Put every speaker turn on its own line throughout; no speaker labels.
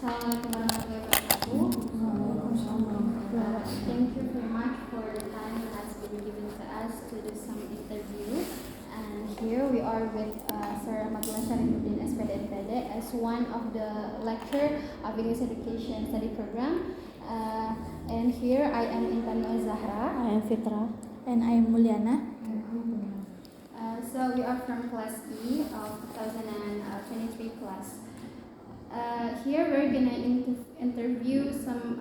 Assalamualaikum warahmatullahi wabarakatuh. Thank you very much for the time that has been given to us to do some interview. And here we are with Sir Madlan Sharifuddin SPD as one of the lecturer of English Education Study Program. And here I am Intan Zahra.
I am Fitra. And I am Mulyana.
So we are from class E of 2023 class. Here we're gonna interview some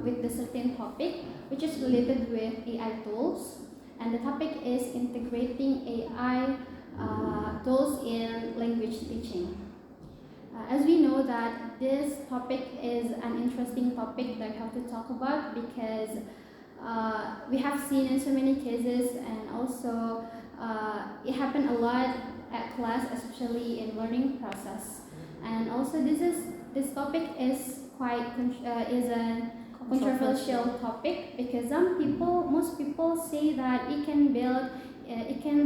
with the certain topic which is related with AI tools, and the topic is integrating AI tools in language teaching. As we know that this topic is an interesting topic that we have to talk about because we have seen in so many cases, and also it happened a lot at class, especially in learning process. And also this topic is quite is a controversial topic because most people say that it can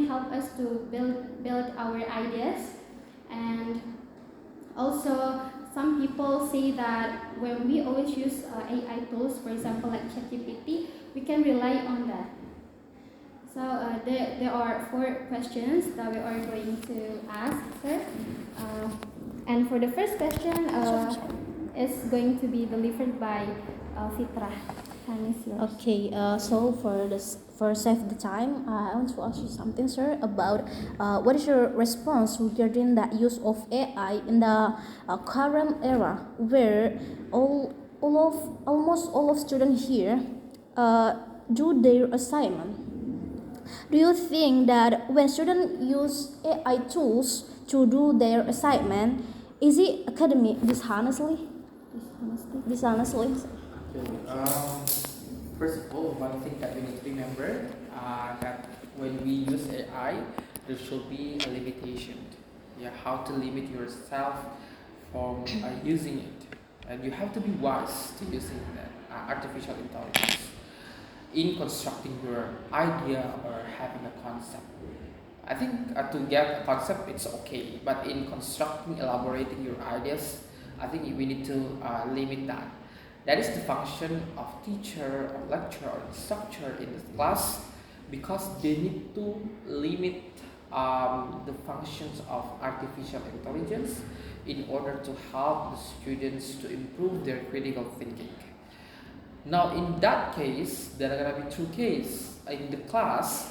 help us to build our ideas, and also some people say that when we always use AI tools, for example like ChatGPT, we can rely on that. So there are 4 questions that we are going to ask, sir. And for the first question, is going to be delivered by Fitra. Time is yours.
Okay, so for save the time, I want to ask you something, sir, about what is your response regarding the use of AI in the current era, where almost all of students here do their assignment. Do you think that when students use AI tools to do their assignment, is it academic dishonestly? Dishonestly?
Okay. First of all, one thing that we need to remember that when we use AI, there should be a limitation. Yeah, how to limit yourself from using it, and you have to be wise to using artificial intelligence in constructing your idea or having a concept. I think to get a concept it's okay, but in constructing, elaborating your ideas, I think we need to limit that. That is the function of teacher or lecturer or instructor in the class, because they need to limit the functions of artificial intelligence in order to help the students to improve their critical thinking. Now, in that case, there are gonna be 2 cases in the class.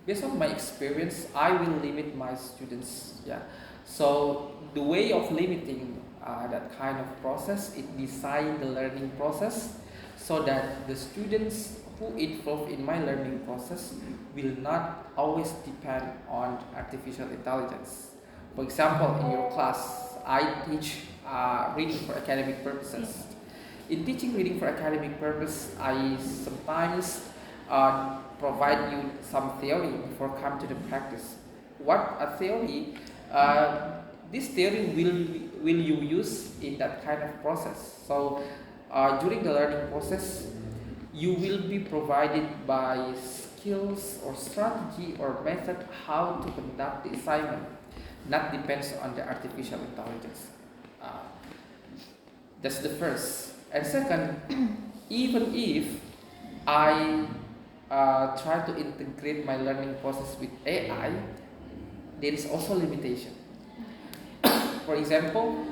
Based on my experience, I will limit my students. Yeah. So the way of limiting that kind of process, it design the learning process so that the students who involved in my learning process will not always depend on artificial intelligence. For example, in your class, I teach reading for academic purposes. In teaching reading for academic purpose, I sometimes provide you some theory before come to the practice. What a theory? This theory will you use in that kind of process. So during the learning process, you will be provided by skills or strategy or method how to conduct the assignment. Not depends on the artificial intelligence. That's the first. And second, even if I try to integrate my learning process with AI, there is also limitation. For example,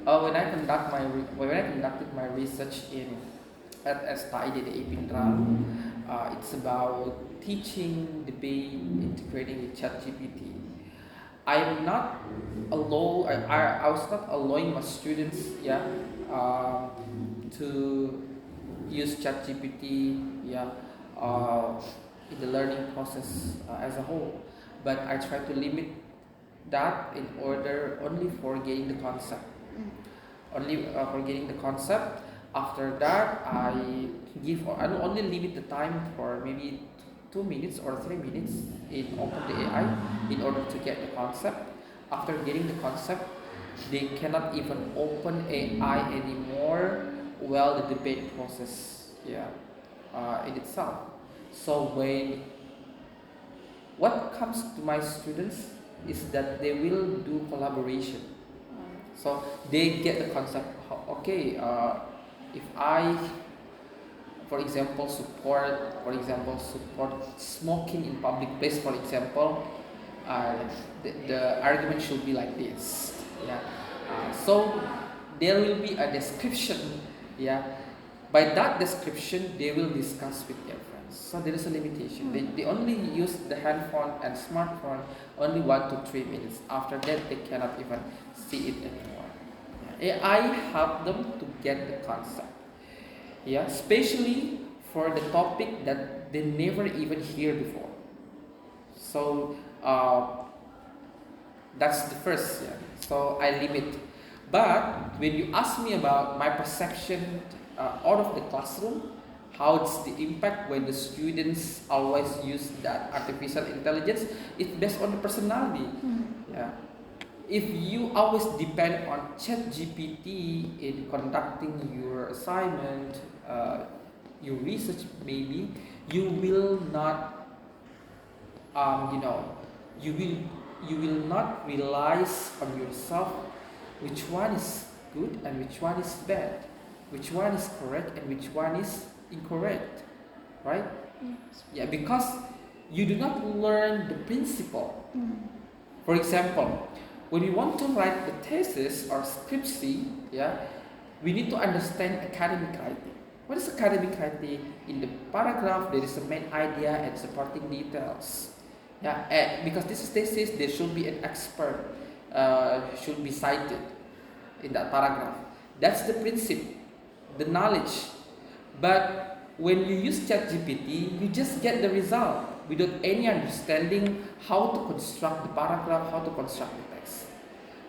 when I conducted my research at STI di Ipindra, it's about teaching, debate, integrating with ChatGPT. I was not allowing my students, to use ChatGPT, in the learning process as a whole, but I try to limit that in order only for getting the concept. Only for getting the concept. After that, I will only limit the time for maybe 2 minutes or 3 minutes in open the AI in order to get the concept. After getting the concept, they cannot even open AI anymore while the debate process in itself. So what comes to my students is that they will do collaboration. So they get the concept. Okay, if I, for example, support smoking in public place, for example, uh, the argument should be like this. Yeah. So there will be a description. Yeah. By that description, they will discuss with their friends. So there is a limitation. They only use the handphone and smartphone only 1 to 3 minutes. After that, they cannot even see it anymore. AI help them to get the concept. Yeah, especially for the topic that they never even hear before. So that's the first. Yeah. So I limit. But when you ask me about my perception out of the classroom, how's the impact when the students always use that artificial intelligence? It's based on the personality. Yeah. If you always depend on ChatGPT in conducting your assignment, your research, maybe you will not, you will not realize on yourself which one is good and which one is bad, which one is correct and which one is incorrect, right? Yeah, because you do not learn the principle. For example, when we want to write the thesis or scriptsy, yeah, we need to understand academic writing. What is academic writing? In the paragraph, there is a main idea and supporting details. Yeah, because this is thesis, there should be an expert should be cited in that paragraph. That's the principle, the knowledge. But when you use ChatGPT, you just get the result without any understanding how to construct the paragraph, how to construct the text.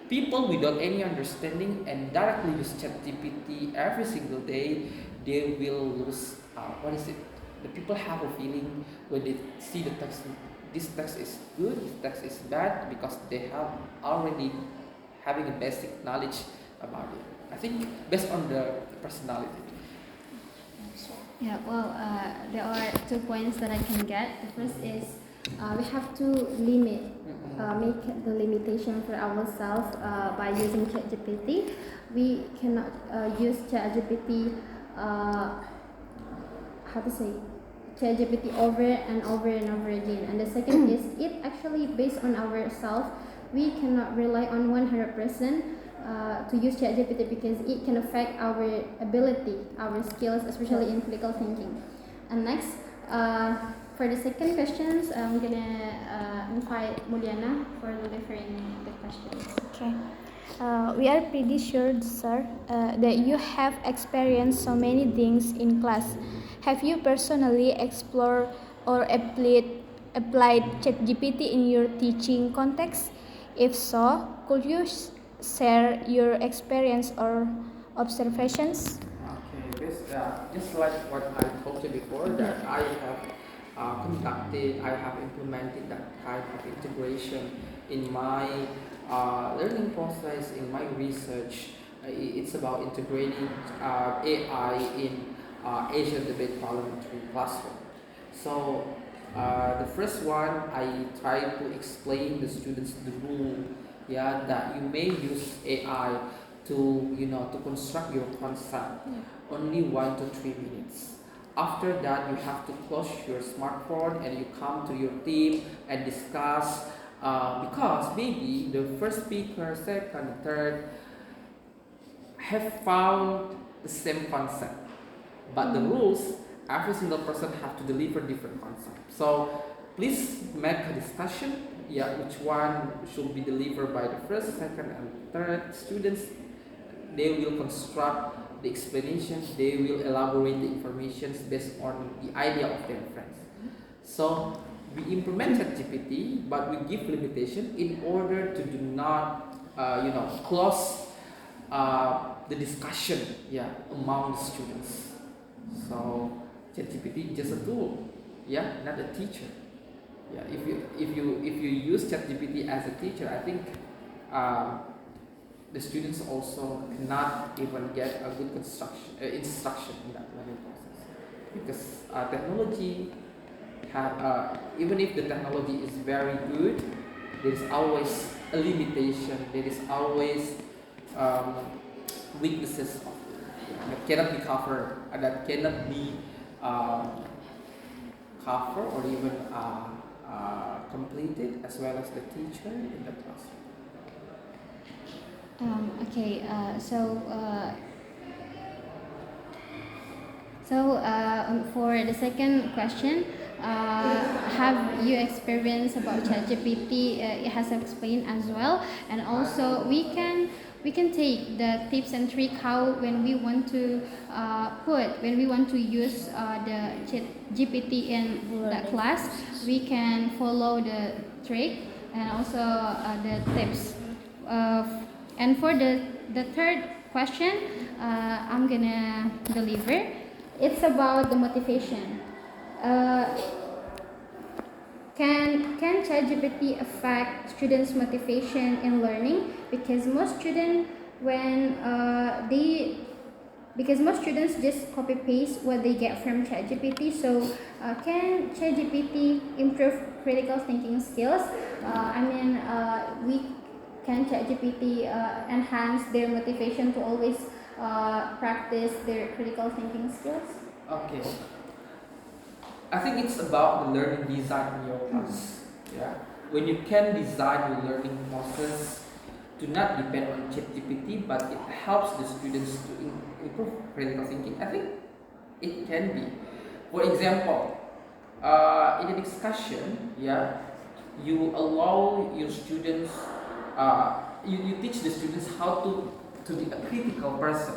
People without any understanding and directly use ChatGPT every single day, they will lose. What is it? The people have a feeling when they see the text. This text is good. This text is bad because they have already having a basic knowledge about it. I think based on the personality.
Yeah, well, there are 2 points that I can get. The first is we have to make the limitation for ourselves by using ChatGPT. We cannot use ChatGPT, ChatGPT over and over and over again. And the second is it actually based on ourselves. We cannot rely on 100% to use ChatGPT because it can affect our ability, our skills, especially in critical thinking. And next, for the second questions, I'm gonna invite Mulyana for delivering the questions.
Okay. We are pretty sure, sir, that you have experienced so many things in class. Have you personally explored or applied ChatGPT in your teaching context? If so, could you share your experience or observations?
Okay, just like what I told you before, that I have implemented that kind of integration in my learning process, in my research. It's about integrating AI in Asian debate parliamentary classroom. So the first one, I try to explain the students the rule, yeah, that you may use AI to construct your concept only 1 to 3 minutes. After that, you have to close your smartphone and you come to your team and discuss, because maybe the first speaker, second, third have found the same concept, but the rules, every single person have to deliver different concepts. So please make a discussion, yeah, which one should be delivered by the first, second, and third students. They will construct the explanations, they will elaborate the information based on the idea of their friends. So we implement ChatGPT, but we give limitation in order to do not, close the discussion, yeah, among the students. So ChatGPT is just a tool, yeah, not a teacher. Yeah, if you use ChatGPT as a teacher, I think the students also cannot even get a good instruction in that learning process, because technology even if the technology is very good, there is always a limitation. There is always um, weaknesses of that cannot be covered, that cannot be um, covered or even completed, as well as the teacher in the classroom.
Okay, for the second question, have you experienced about ChatGPT? It has explained as well, and also we can take the tips and trick how when we want to when we want to use the ChatGPT in the class, we can follow the trick and also the tips. Uh, and for the third question, I'm gonna deliver. It's about the motivation. Uh, can ChatGPT affect students' motivation in learning? Because most students when they because most students just copy paste what they get from ChatGPT. So can ChatGPT improve critical thinking skills? We can ChatGPT enhance their motivation to always practice their critical thinking skills?
Okay, I think it's about the learning design in your class. Yeah, when you can design your learning process to not depend on ChatGPT, but it helps the students to improve critical thinking. I think it can be. For example, in a discussion, yeah, you allow your students, you teach the students how to be a critical person.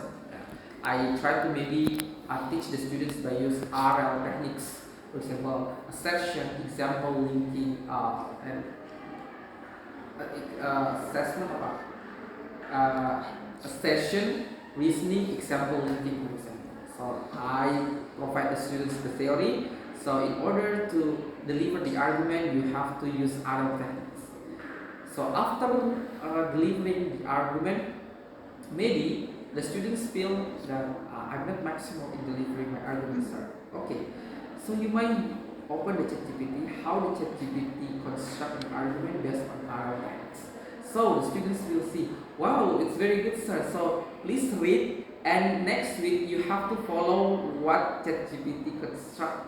I try to maybe teach the students by use RL techniques. For example, assertion, example, linking, and assessment about assertion, reasoning, example, linking, for example. So I provide the students the theory. So in order to deliver the argument, you have to use RL techniques. So after delivering the argument, maybe the students feel that I'm not maximal in delivering my argument, sir. Okay, so you might open the ChatGPT, how the ChatGPT construct an argument based on our facts. So the students will see, wow, it's very good, sir. So please read, and next week you have to follow what ChatGPT construct.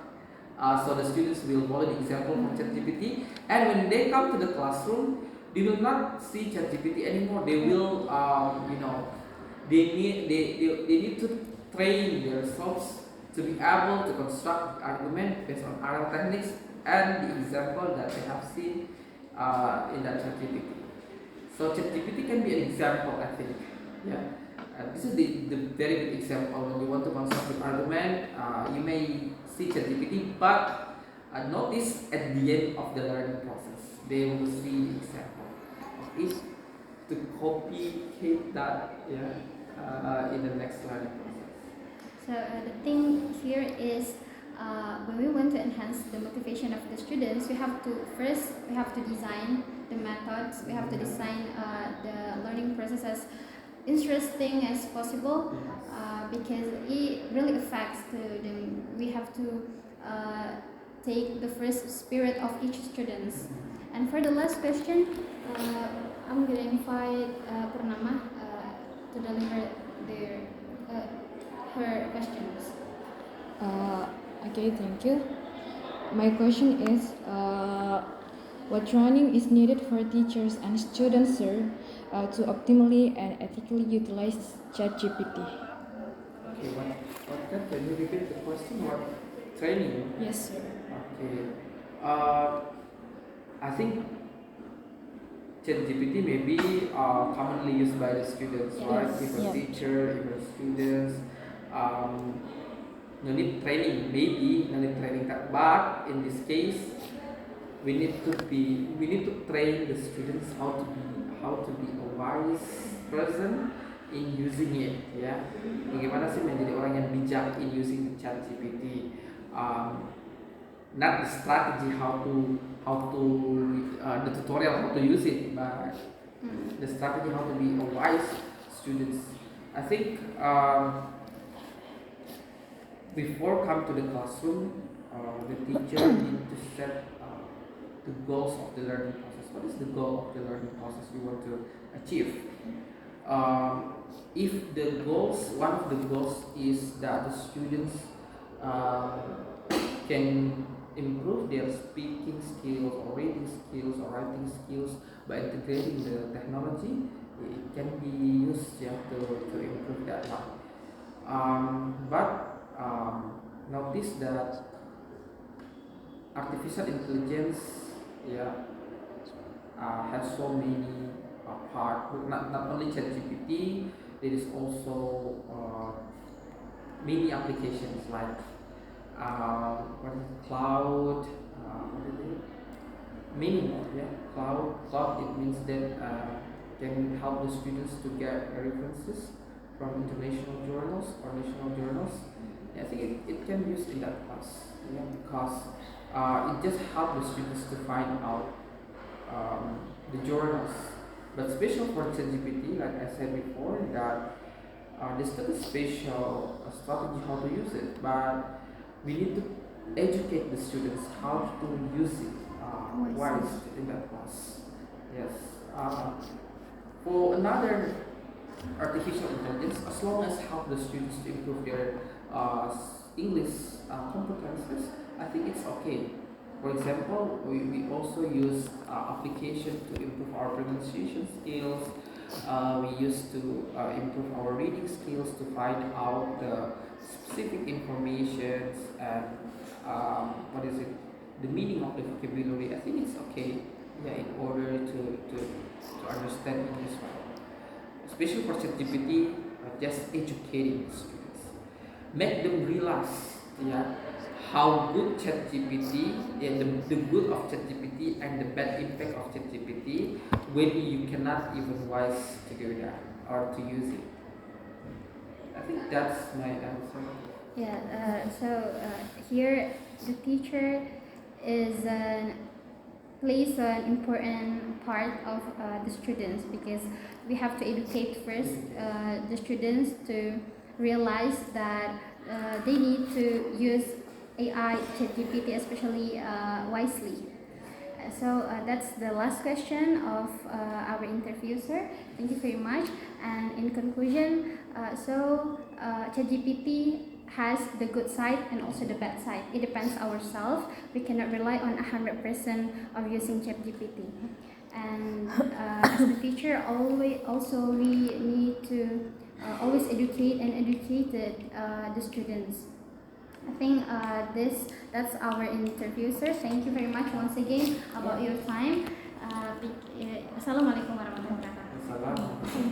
So the students will follow the example from ChatGPT, and when they come to the classroom, they will not see ChatGPT anymore. They will, they need to train themselves to be able to construct the argument based on oral techniques and the example that they have seen in that ChatGPT. So ChatGPT can be an example, I think. Yeah. This is the very good example when you want to construct an argument. You may see ChatGPT, but notice at the end of the learning process, they will see the example of it to copy that, in the next learning process.
So the thing here is when we want to enhance the motivation of the students, we have to design the methods. We have to design the learning process as interesting as possible because it really affects to them. We have to take the first spirit of each student. And for the last question, I'm going to invite Purnama to deliver their her questions.
Okay, thank you. My question is, what training is needed for teachers and students, sir, to optimally and ethically utilize ChatGPT?
Okay, what can you repeat the question? What training?
Yes, sir.
Okay. I think ChatGPT may be commonly used by the students, right?
Yes.
Even
Yeah.
teacher, even students. Um, no need training, maybe no need training that, but in this case, we need to train the students how to be a wise person in using it, ya. Bagaimana sih menjadi orang yang bijak in using the ChatGPT? Not the strategy how to the tutorial how to use it, but the strategy how to be a wise students. I think before come to the classroom, the teacher need to set the goals of the learning process. What is the goal of the learning process you want to achieve? if the goals, one of the goals is that the students um, can improve their speaking skills or reading skills or writing skills by integrating the technology, it can be used, yeah, to improve that one. But notice that artificial intelligence, yeah, has so many part. Not only ChatGPT, there is also many applications like what is it, cloud. What is it? Many more, yeah. Cloud. It means that can help the students to get references from international journals or national journals. Yeah, I think it can be used in that class, yeah, because it just helps the students to find out the journals. But special for ChatGPT, like I said before, that there's not a special strategy how to use it, but we need to educate the students how to use it wise in that class. Yes. For another artificial intelligence, as long as help the students to improve their English competences, I think it's okay. For example, we also use application to improve our pronunciation skills. We used to improve our reading skills to find out the specific informations and what is it, the meaning of the vocabulary. I think it's okay, yeah, in order to understand English well. Especially for ChatGPT, just educating the students, make them realize, yeah, how good ChatGPT, yeah, the good of ChatGPT and the bad impact of ChatGPT when you cannot even wise to do that or to use it. I think that's my answer.
Yeah, here the teacher is plays an important part of the students, because we have to educate first the students to realize that they need to use AI, ChatGPT, especially wisely. That's the last question of our interview, sir. Thank you very much. And in conclusion, ChatGPT has the good side and also the bad side. It depends ourselves. We cannot rely on 100% of using ChatGPT. And as the teacher, we need to always educate and educate the students. I think that's our interview, sir. Thank you very much once again about your time. Assalamualaikum warahmatullahi wabarakatuh.